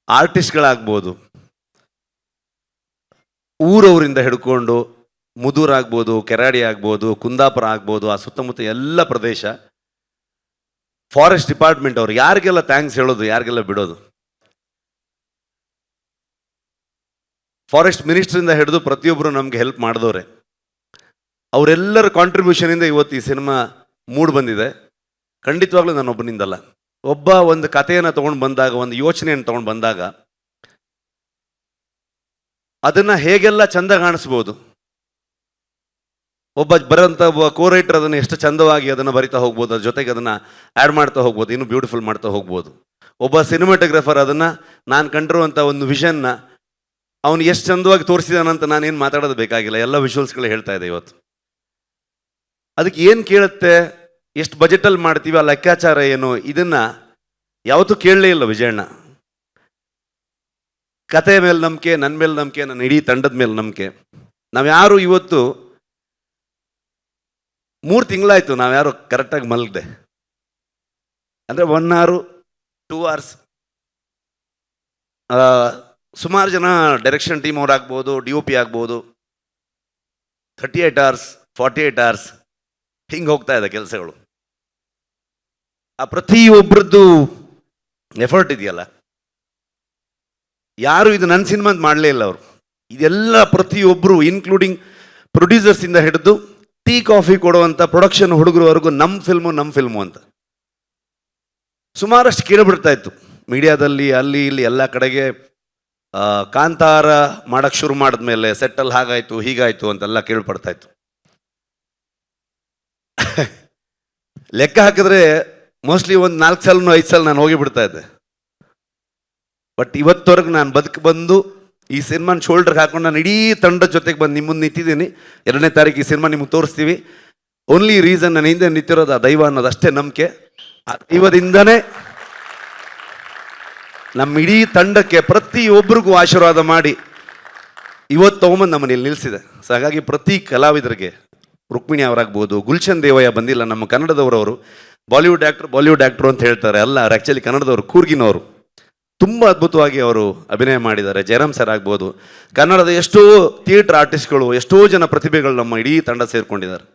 ಆರ್ಟಿಸ್ಟ್ಗಳಾಗ್ಬೋದು, ಊರವರಿಂದ ಹಿಡ್ಕೊಂಡು ಮುದೂರ್ ಆಗ್ಬೋದು, ಕೆರಾಡಿ ಆಗ್ಬೋದು, ಕುಂದಾಪುರ ಆಗ್ಬೋದು, ಆ ಸುತ್ತಮುತ್ತ ಎಲ್ಲ ಪ್ರದೇಶ, ಫಾರೆಸ್ಟ್ ಡಿಪಾರ್ಟ್ಮೆಂಟ್ ಅವರು ಯಾರಿಗೆಲ್ಲ ಥ್ಯಾಂಕ್ಸ್ ಹೇಳೋದು, ಯಾರಿಗೆಲ್ಲ ಬಿಡೋದು. ಫಾರೆಸ್ಟ್ ಮಿನಿಸ್ಟ್ರಿಂದ ಹಿಡಿದು ಪ್ರತಿಯೊಬ್ಬರು ನಮಗೆ ಹೆಲ್ಪ್ ಮಾಡಿದವ್ರೆ. ಅವರೆಲ್ಲರ ಕಾಂಟ್ರಿಬ್ಯೂಷನಿಂದ ಇವತ್ತು ಈ ಸಿನಿಮಾ ಮೂಡ್ ಬಂದಿದೆ. ಖಂಡಿತವಾಗ್ಲೂ ನಾನೊಬ್ಬನಿಂದಲ್ಲ. ಒಬ್ಬ ಒಂದು ಕಥೆಯನ್ನು ತೊಗೊಂಡು ಬಂದಾಗ, ಒಂದು ಯೋಚನೆಯನ್ನು ತೊಗೊಂಡು ಬಂದಾಗ ಅದನ್ನು ಹೇಗೆಲ್ಲ ಚಂದ ಕಾಣಿಸ್ಬೋದು. ಬರೋಂಥ ಒಬ್ಬ ಕೋ-ರೈಟರ್ ಅದನ್ನು ಎಷ್ಟು ಚಂದವಾಗಿ ಅದನ್ನು ಬರಿತಾ ಹೋಗ್ಬೋದು, ಅದ್ರ ಜೊತೆಗೆ ಅದನ್ನು ಆ್ಯಡ್ ಮಾಡ್ತಾ ಹೋಗ್ಬೋದು, ಇನ್ನೂ ಬ್ಯೂಟಿಫುಲ್ ಮಾಡ್ತಾ ಹೋಗ್ಬೋದು. ಒಬ್ಬ ಸಿನಿಮಾಟೋಗ್ರಫರ್ ಅದನ್ನು ನಾನು ಕಂಡಿರುವಂಥ ಒಂದು ವಿಷನ್ನ ಅವನು ಎಷ್ಟು ಚಂದವಾಗಿ ತೋರಿಸಿದಾನಂತ ನಾನೇನು ಮಾತಾಡೋದು ಬೇಕಾಗಿಲ್ಲ, ಎಲ್ಲ ವಿಜುವಲ್ಸ್ಗಳು ಹೇಳ್ತಾ ಇದೆ ಇವತ್ತು. ಅದಕ್ಕೆ ಏನು ಕೇಳುತ್ತೆ, ಎಷ್ಟು ಬಜೆಟಲ್ಲಿ ಮಾಡ್ತೀವಿ, ಆ ಲೆಕ್ಕಾಚಾರ ಏನು, ಇದನ್ನು ಯಾವತ್ತೂ ಕೇಳಲೇ ಇಲ್ಲ ವಿಜಯಣ್ಣ. ಕತೆ ಮೇಲೆ ನಂಬಿಕೆ, ನನ್ನ ಮೇಲೆ ನಂಬಿಕೆ, ನನ್ನ ಇಡೀ ತಂಡದ ಮೇಲೆ ನಂಬಿಕೆ. ನಾವ್ಯಾರು ಇವತ್ತು 3 ತಿಂಗಳಾಯಿತು ನಾವ್ಯಾರು ಕರೆಕ್ಟಾಗಿ ಮಲಗದೆ, ಅಂದರೆ 1 hour 2 hours. ಸುಮಾರು ಜನ ಡೈರೆಕ್ಷನ್ ಟೀಮ್ ಅವ್ರು ಆಗ್ಬೋದು, DOP ಆಗ್ಬೋದು, 38 hours 48 hours ಹಿಂಗೆ ಹೋಗ್ತಾ ಇದೆ ಕೆಲಸಗಳು. ಆ ಪ್ರತಿಯೊಬ್ಬರದ್ದು ಎಫರ್ಟ್ ಇದೆಯಲ್ಲ, ಯಾರು ಇದು ನನ್ನ ಸಿನಿಮಾ ಅಂತ ಮಾಡಲೇ ಇಲ್ಲ ಅವರು. ಇದೆಲ್ಲ ಪ್ರತಿಯೊಬ್ಬರು ಇನ್ಕ್ಲೂಡಿಂಗ್ ಪ್ರೊಡ್ಯೂಸರ್ಸಿಂದ ಹಿಡಿದು ಟೀ ಕಾಫಿ ಕೊಡುವಂಥ ಪ್ರೊಡಕ್ಷನ್ ಹುಡುಗರವರೆಗೂ ನಮ್ಮ ಫಿಲ್ಮು ಅಂತ ಸುಮಾರಷ್ಟು ಕೇಳಿಬಿಡ್ತಾ ಇತ್ತು ಮೀಡಿಯಾದಲ್ಲಿ, ಅಲ್ಲಿ ಇಲ್ಲಿ ಎಲ್ಲ ಕಡೆಗೆ. ಕಾಂತಾರ ಮಾಡೋಕ್ಕೆ ಶುರು ಮಾಡಿದ್ಮೇಲೆ ಸೆಟ್ಟಲ್ಲಿ ಹಾಗಾಯಿತು ಹೀಗಾಯಿತು ಅಂತೆಲ್ಲ ಕೇಳ್ಪಡ್ತಾ ಇತ್ತು. ಲೆಕ್ಕ ಹಾಕಿದ್ರೆ ಮೋಸ್ಟ್ಲಿ ಒಂದು 4 ಸಲನೋ 5 ಸಲ ನಾನು ಹೋಗಿಬಿಡ್ತಾ ಇದ್ದೆ. ಬಟ್ ಇವತ್ತವರೆಗೂ ನಾನು ಬಂದು ಈ ಸಿನಿಮಾನ ಶೋಲ್ಡರ್ಗೆ ಹಾಕೊಂಡು ನಾನು ಇಡೀ ತಂಡದ ಜೊತೆಗೆ ಬಂದು ನಿಮ್ಮ ಮುಂದೆ ನಿಂತಿದ್ದೀನಿ. 2ನೇ ತಾರೀಕು ಈ ಸಿನಿಮಾ ನಿಮ್ಗೆ ತೋರಿಸ್ತೀವಿ. ಓನ್ಲಿ ರೀಸನ್ ನನ್ನ ಹಿಂದೆ ನಿಂತಿರೋದು ಆ ದೈವ ಅನ್ನೋದು ಅಷ್ಟೇ ನಂಬಿಕೆ. ಆ ದೈವದಿಂದನೇ ನಮ್ಮ ಇಡೀ ತಂಡಕ್ಕೆ ಪ್ರತಿಯೊಬ್ಬರಿಗೂ ಆಶೀರ್ವಾದ ಮಾಡಿ ಇವತ್ತು ತೊಗೊಂಬಂದು ನಮ್ಮನ್ನು ಇಲ್ಲಿ ನಿಲ್ಲಿಸಿದೆ. ಸೊ ಹಾಗಾಗಿ ಪ್ರತಿ ಕಲಾವಿದರಿಗೆ, ರುಕ್ಮಿಣಿ ಅವರಾಗ್ಬೋದು, ಗುಲ್ಶನ್ ದೇವಯ್ಯ ಬಂದಿಲ್ಲ, ನಮ್ಮ ಕನ್ನಡದವರವರು, ಬಾಲಿವುಡ್ ಆ್ಯಕ್ಟ್ರು ಅಂತ ಹೇಳ್ತಾರೆ, ಅಲ್ಲ ಅವ್ರು ಆ್ಯಕ್ಚುಲಿ ಕನ್ನಡದವರು, ಕೂರ್ಗಿನವರು. ತುಂಬ ಅದ್ಭುತವಾಗಿ ಅವರು ಅಭಿನಯ ಮಾಡಿದ್ದಾರೆ. ಜಯರಾಮ್ ಸರ್ ಆಗ್ಬೋದು, ಕನ್ನಡದ ಎಷ್ಟೋ ಥಿಯೇಟರ್ ಆರ್ಟಿಸ್ಟ್ಗಳು, ಎಷ್ಟೋ ಜನ ಪ್ರತಿಭೆಗಳು ನಮ್ಮ ಇಡೀ ತಂಡ ಸೇರಿಕೊಂಡಿದ್ದಾರೆ.